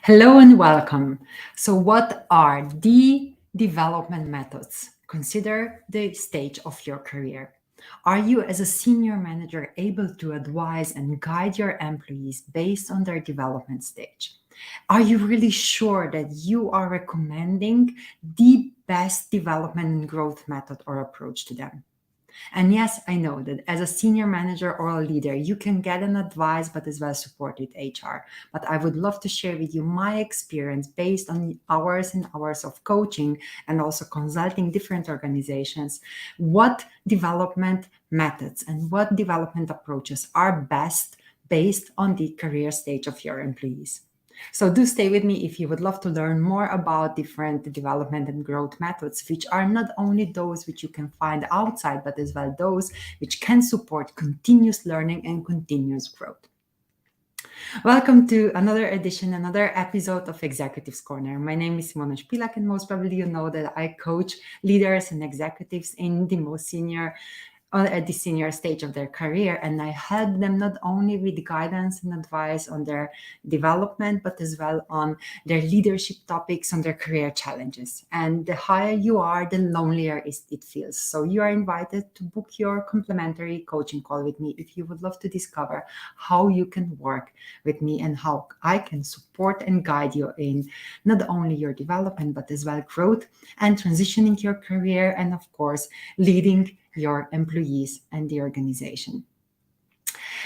Hello and welcome. So, what are the development methods? Consider the stage of your career. Are you, as a senior manager, able to advise and guide your employees based on their development stage? Are you really sure that you are recommending the best development and growth method or approach to them? And yes, I know that as a senior manager or a leader, you can get an advice, but as well support with HR. But I would love to share with you my experience based on hours and hours of coaching and also consulting different organizations, what development methods and what development approaches are best based on the career stage of your employees. So do stay with me if you would love to learn more about different development and growth methods, which are not only those which you can find outside, but as well those which can support continuous learning and continuous growth. Welcome to another edition, another episode of Executives Corner. My name is Simona Špilak, and most probably you know that I coach leaders and executives in the most senior at the senior stage of their career, and I help them not only with guidance and advice on their development, but as well on their leadership topics, on their career challenges. And the higher you are, the lonelier it feels. So you are invited to book your complimentary coaching call with me if you would love to discover how you can work with me and how I can support and guide you in not only your development, but as well growth and transitioning your career, and of course, leading your employees and the organization.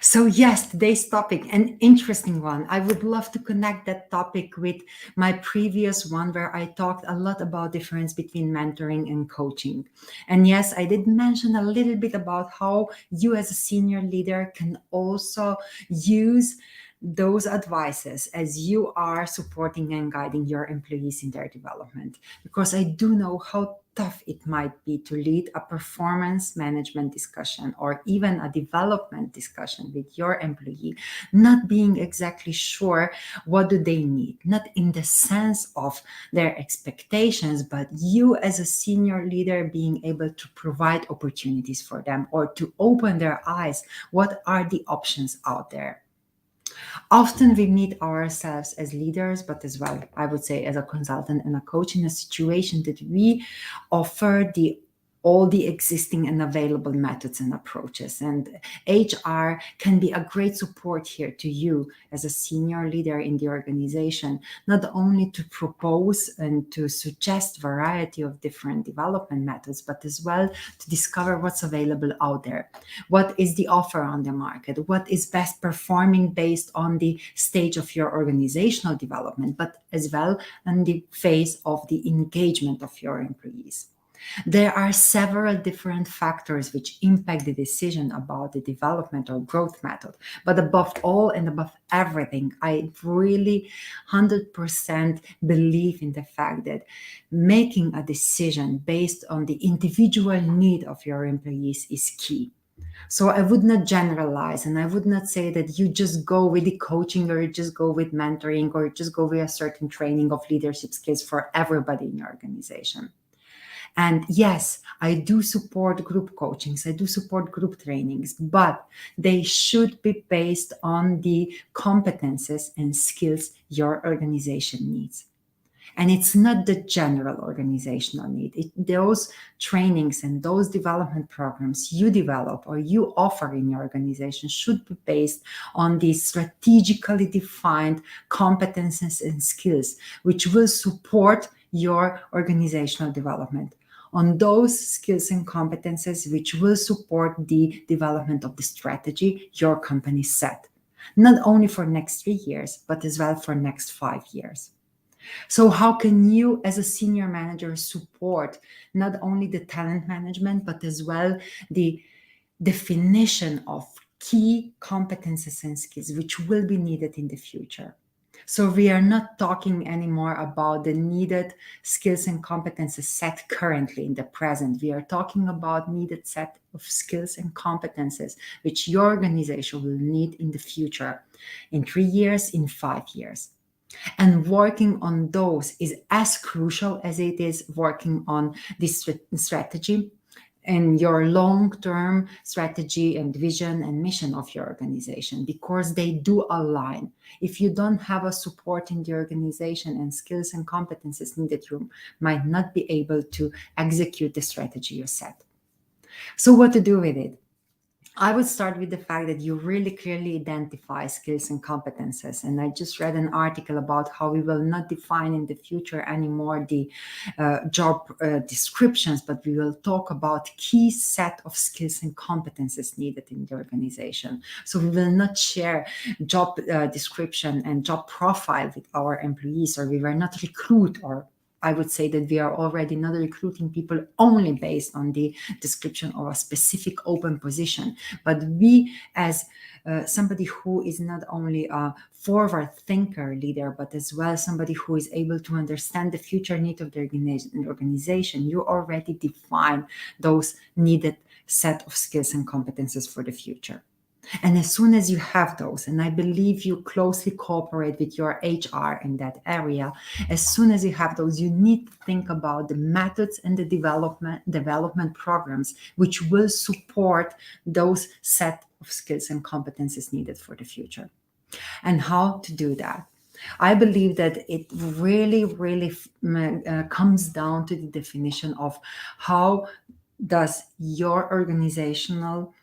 So yes, today's topic, an interesting one. I would love to connect that topic with my previous one where I talked a lot about difference between mentoring and coaching. And yes, I did mention a little bit about how you as a senior leader can also use those advices as you are supporting and guiding your employees in their development. Because I do know how tough it might be to lead a performance management discussion or even a development discussion with your employee, not being exactly sure what do they need, not in the sense of their expectations, but you as a senior leader being able to provide opportunities for them or to open their eyes. What are the options out there? Often we meet ourselves as leaders, but as well, I would say, as a consultant and a coach in a situation that we offer all the existing and available methods and approaches. And HR can be a great support here to you as a senior leader in the organization, not only to propose and to suggest variety of different development methods, but as well to discover what's available out there. What is the offer on the market? What is best performing based on the stage of your organizational development, but as well on the phase of the engagement of your employees. There are several different factors which impact the decision about the development or growth method. But above all and above everything, I really 100% believe in the fact that making a decision based on the individual need of your employees is key. So I would not generalize, and I would not say that you just go with the coaching or you just go with mentoring or just go with a certain training of leadership skills for everybody in your organization. And yes, I do support group coachings, I do support group trainings, but they should be based on the competences and skills your organization needs. And it's not the general organizational need. Those trainings and those development programs you develop or you offer in your organization should be based on these strategically defined competences and skills, which will support your organizational development, on those skills and competences which will support the development of the strategy your company set, not only for next 3 years, but as well for next 5 years. So how can you as a senior manager support not only the talent management, but as well the definition of key competences and skills which will be needed in the future? So we are not talking anymore about the needed skills and competences set currently in the present. We are talking about needed set of skills and competences which your organization will need in the future, in 3 years, in 5 years. And working on those is as crucial as it is working on this strategy and your long-term strategy and vision and mission of your organization, because they do align. If you don't have a support in the organization and skills and competences needed, you might not be able to execute the strategy you set. So what to do with it? I would start with the fact that you really clearly identify skills and competences. And I just read an article about how we will not define in the future anymore the job descriptions, but we will talk about key set of skills and competences needed in the organization. So we will not share job description and job profile with our employees, or we will not recruit, or I would say that we are already not recruiting people only based on the description of a specific open position, but we as somebody who is not only a forward thinker leader, but as well somebody who is able to understand the future need of the organization, you already define those needed set of skills and competences for the future. And as soon as you have those, and I believe you closely cooperate with your HR in that area, as soon as you have those, you need to think about the methods and the development programs which will support those set of skills and competences needed for the future. And how to do that? I believe that it really comes down to the definition of how does your organizational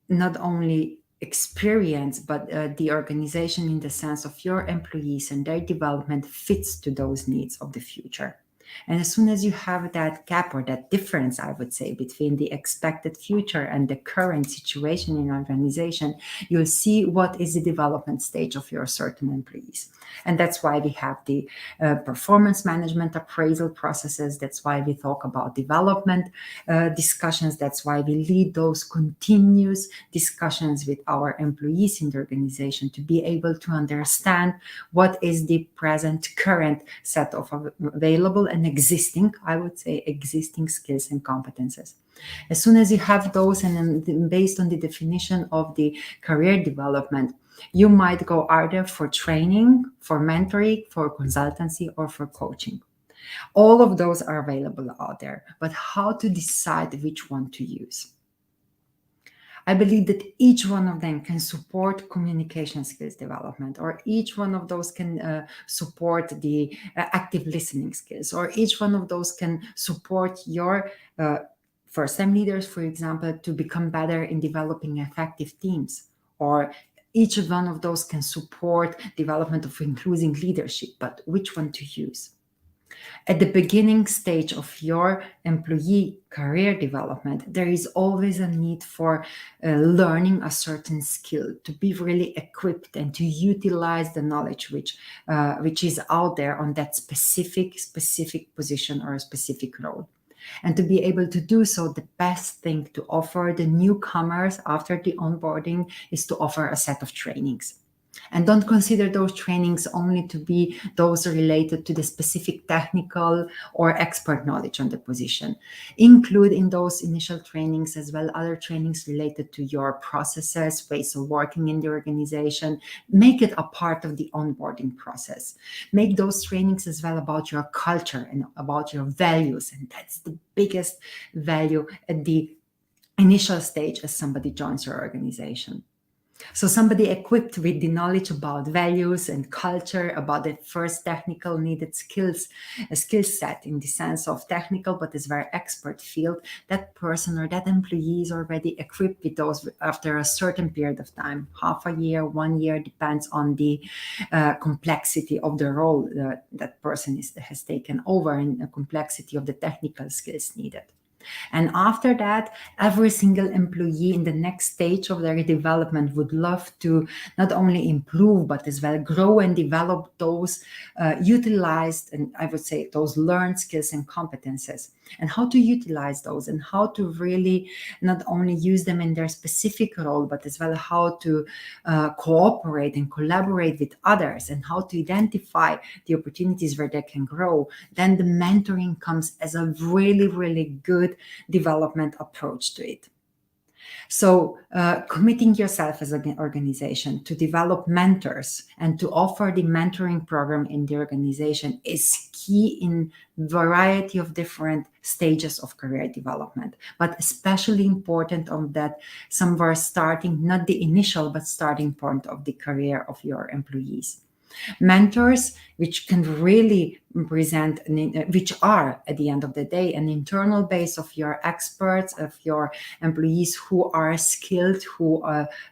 not only experience, but the organization in the sense of your employees and their development fits to those needs of the future. And as soon as you have that gap or that difference, I would say, between the expected future and the current situation in organization, you'll see what is the development stage of your certain employees. And that's why we have the performance management appraisal processes. That's why we talk about development discussions. That's why we lead those continuous discussions with our employees in the organization to be able to understand what is the present current set of available and existing, I would say, existing skills and competences. As soon as you have those, and then based on the definition of the career development, you might go either for training, for mentoring, for consultancy, or for coaching. All of those are available out there, but how to decide which one to use? I believe that each one of them can support communication skills development, or each one of those can support the active listening skills, or each one of those can support your first-time leaders, for example, to become better in developing effective teams, or each one of those can support development of inclusive leadership, but which one to use? At the beginning stage of your employee career development, there is always a need for learning a certain skill, to be really equipped and to utilize the knowledge which is out there on that specific position or a specific role. And to be able to do so, the best thing to offer the newcomers after the onboarding is to offer a set of trainings. And don't consider those trainings only to be those related to the specific technical or expert knowledge on the position. Include in those initial trainings as well other trainings related to your processes, ways of working in the organization. Make it a part of the onboarding process. Make those trainings as well about your culture and about your values. And that's the biggest value at the initial stage as somebody joins your organization. So somebody equipped with the knowledge about values and culture, about the first technical needed skills, a skill set in the sense of technical, but is very expert field, that person or that employee is already equipped with those after a certain period of time, half a year, 1 year, depends on the complexity of the role that person has taken over and the complexity of the technical skills needed. And after that, every single employee in the next stage of their development would love to not only improve, but as well grow and develop those utilized, and I would say those learned skills and competences, and how to utilize those and how to really not only use them in their specific role, but as well how to cooperate and collaborate with others and how to identify the opportunities where they can grow. Then the mentoring comes as a really good development approach to it. So, committing yourself as an organization to develop mentors and to offer the mentoring program in the organization is key in variety of different stages of career development, but especially important on that somewhere starting, not the initial, but starting point of the career of your employees. Mentors, which can really present, which are at the end of the day an internal base of your experts, of your employees who are skilled, who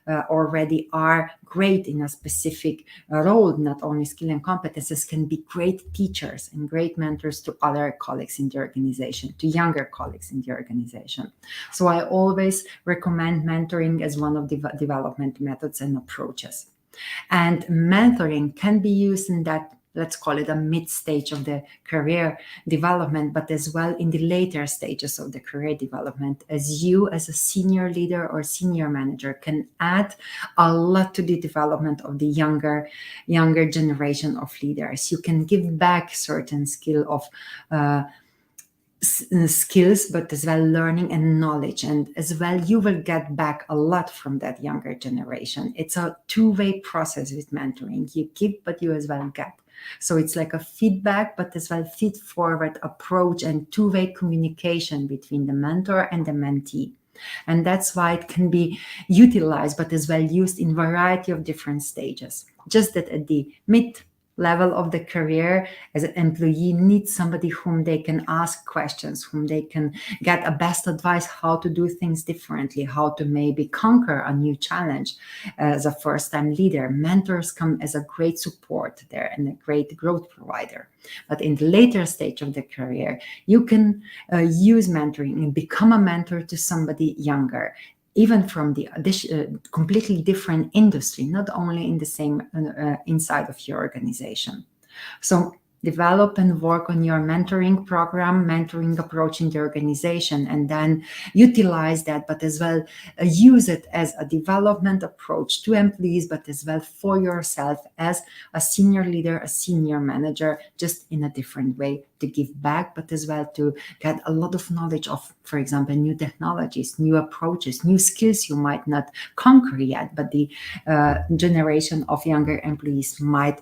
already are great in a specific role, not only skill and competences, can be great teachers and great mentors to other colleagues in the organization, to younger colleagues in the organization. So I always recommend mentoring as one of the development methods and approaches. And mentoring can be used in that, let's call it a mid stage of the career development, but as well in the later stages of the career development, as you as a senior leader or senior manager can add a lot to the development of the younger generation of leaders. You can give back certain skill of skills, but as well learning and knowledge, and as well you will get back a lot from that younger generation. It's a two-way process with mentoring. You give, but you as well get. So it's like a feedback, but as well feed forward approach and two-way communication between the mentor and the mentee. And that's why it can be utilized, but as well used in variety of different stages. Just that at the mid level of the career, as an employee needs somebody whom they can ask questions, whom they can get a best advice how to do things differently, how to maybe conquer a new challenge. As a first-time leader, mentors come as a great support there and a great growth provider. But in the later stage of the career, you can use mentoring and become a mentor to somebody younger, even from the completely different industry, not only in the same inside of your organization. So develop and work on your mentoring program, mentoring approach in the organization, and then utilize that, but as well use it as a development approach to employees, but as well for yourself as a senior leader, a senior manager, just in a different way to give back, but as well to get a lot of knowledge of, for example, new technologies, new approaches, new skills you might not conquer yet, but the generation of younger employees might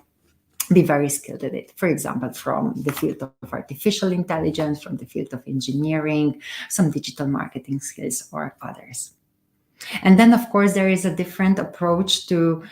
be very skilled at it. For example, from the field of artificial intelligence, from the field of engineering, some digital marketing skills, or others. And then, of course, there is a different approach to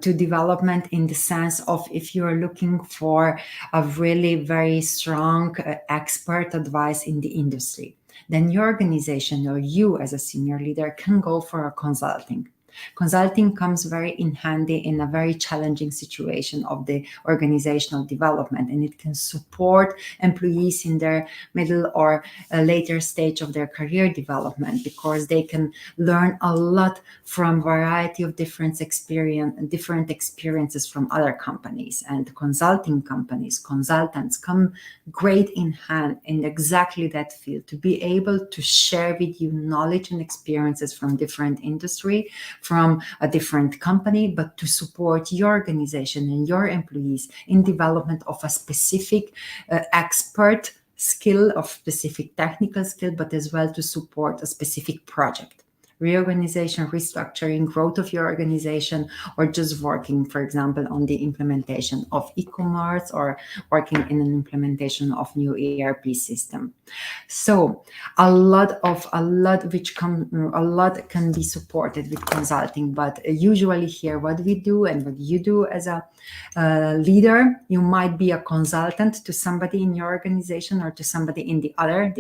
development, in the sense of if you are looking for a really very strong expert advice in the industry, then your organization or you as a senior leader can go for a consulting. Consulting comes very in handy in a very challenging situation of the organizational development, and it can support employees in their middle or later stage of their career development, because they can learn a lot from variety of different experiences from other companies. And consulting companies, consultants come great in hand in exactly that field, to be able to share with you knowledge and experiences from different industry, from a different company, but to support your organization and your employees in development of a specific expert skill, of specific technical skill, but as well to support a specific project. Reorganization, restructuring, growth of your organization, or just working, for example, on the implementation of e-commerce, or working in an implementation of new ERP system. So a lot can be supported with consulting, but usually here what we do and what you do as a leader, you might be a consultant to somebody in your organization or to somebody in the other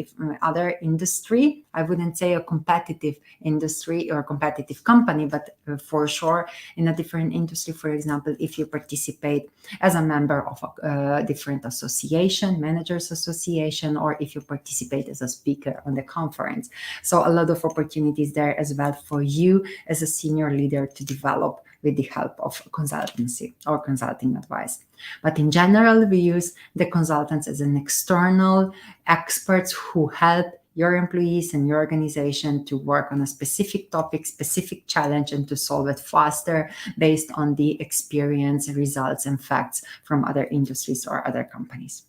industry. I wouldn't say a competitive industry or competitive company, but for sure in a different industry. For example, if you participate as a member of a different association, managers association, or if you participate as a speaker on the conference. So a lot of opportunities there as well for you as a senior leader to develop with the help of consultancy or consulting advice. But in general, we use the consultants as an external experts who help your employees and your organization to work on a specific topic, specific challenge, and to solve it faster based on the experience, results, and facts from other industries or other companies.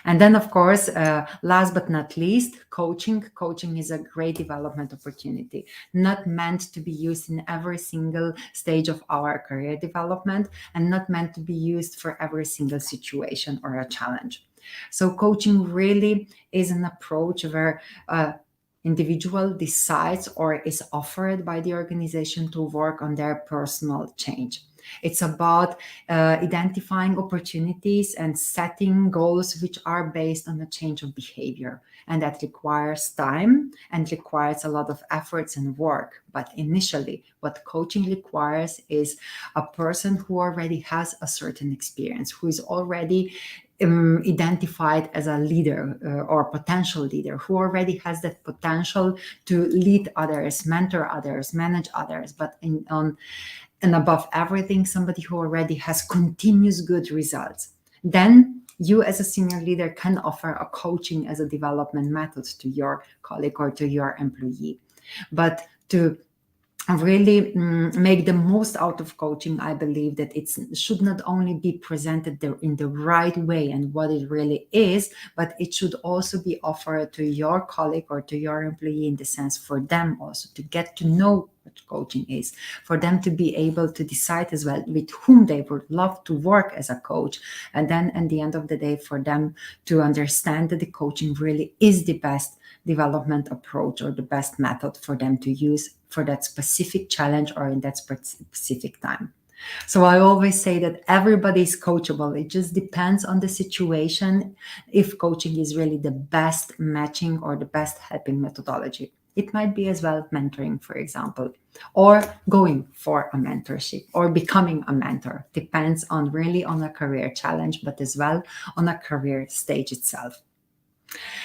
And then, of course, last but not least, coaching. Coaching is a great development opportunity, not meant to be used in every single stage of our career development and not meant to be used for every single situation or a challenge. So, coaching really is an approach where individual decides or is offered by the organization to work on their personal change. It's about identifying opportunities and setting goals which are based on a change of behavior. And that requires time and requires a lot of efforts and work. But initially, what coaching requires is a person who already has a certain experience, who is already identified as a leader or potential leader, who already has that potential to lead others, mentor others, manage others, but and above everything, somebody who already has continuous good results. Then you as a senior leader can offer a coaching as a development method to your colleague or to your employee. But to really make the most out of coaching, I believe that it should not only be presented in the right way and what it really is, but it should also be offered to your colleague or to your employee in the sense for them also to get to know what coaching is, for them to be able to decide as well with whom they would love to work as a coach. And then at the end of the day, for them to understand that the coaching really is the best development approach or the best method for them to use for that specific challenge or in that specific time. So I always say that everybody is coachable. It just depends on the situation if coaching is really the best matching or the best helping methodology. It might be as well mentoring, for example, or going for a mentorship or becoming a mentor. Depends on really on a career challenge, but as well on a career stage itself.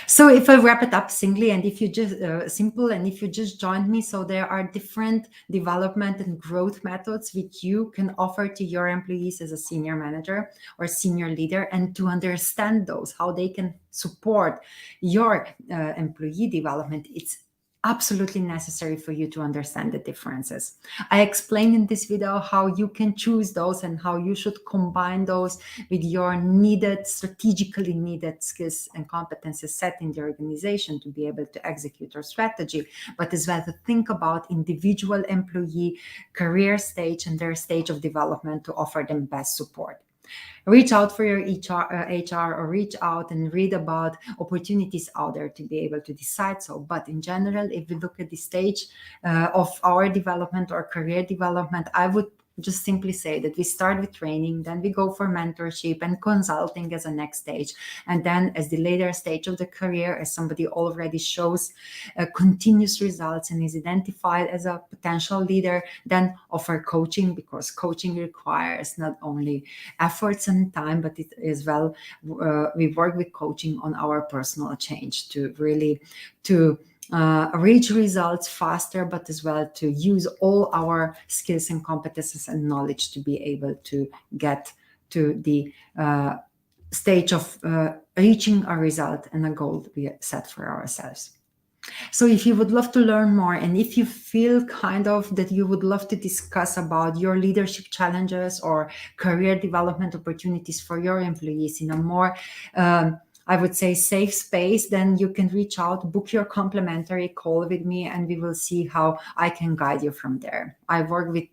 So if I wrap it up singly, and if you just simple, and if you just joined me, so there are different development and growth methods which you can offer to your employees as a senior manager or senior leader, and to understand those, how they can support your employee development, it's absolutely necessary for you to understand the differences. I explained in this video how you can choose those and how you should combine those with your needed, strategically needed skills and competences set in the organization to be able to execute our strategy, but as well to think about individual employee career stage and their stage of development to offer them best support. Reach out for your HR or reach out and read about opportunities out there to be able to decide so. But in general, if we look at the stage of our development or career development, I would just simply say that we start with training, then we go for mentorship and consulting as a next stage. And then as the later stage of the career, as somebody already shows continuous results and is identified as a potential leader, then offer coaching, because coaching requires not only efforts and time, but it as well, we work with coaching on our personal change to really to reach results faster, but as well to use all our skills and competences and knowledge to be able to get to the stage of reaching a result and a goal we set for ourselves. So if you would love to learn more, and if you feel kind of that you would love to discuss about your leadership challenges or career development opportunities for your employees in a more I would say safe space, then you can reach out, book your complimentary call with me, and we will see how I can guide you from there. I work with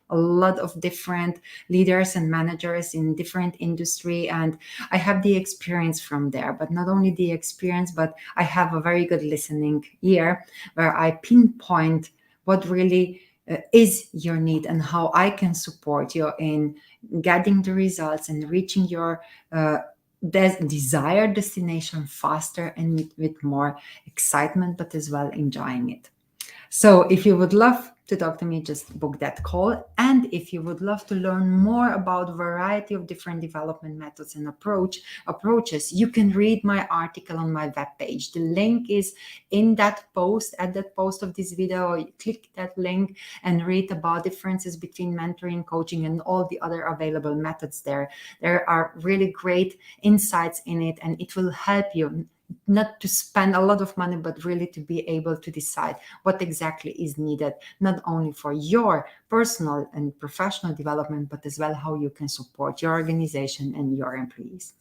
a lot of different leaders and managers in different industry, and I have the experience from there. But not only the experience, but I have a very good listening ear where I pinpoint what really is your need and how I can support you in getting the results and reaching your desired destination faster and with more excitement, but as well enjoying it. So if you would love to talk to me, just book that call. And if you would love to learn more about a variety of different development methods and approaches, you can read my article on my webpage. The link is in that post, at that post of this video. You click that link and read about differences between mentoring, coaching, and all the other available methods there. There are really great insights in it, and it will help you not to spend a lot of money, but really to be able to decide what exactly is needed, not only for your personal and professional development, but as well how you can support your organization and your employees.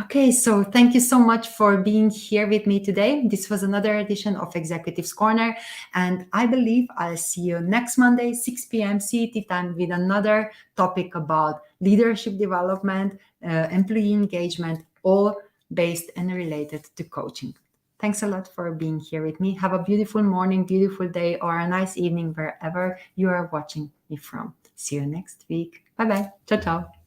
Okay, so thank you so much for being here with me today. This was another edition of Executives Corner, and I believe I'll see you next Monday, 6 p.m. CET time, with another topic about leadership development, employee engagement, all based and related to coaching. Thanks a lot for being here with me. Have a beautiful morning, beautiful day, or a nice evening wherever you are watching me from. See you next week. Bye bye. Ciao, ciao.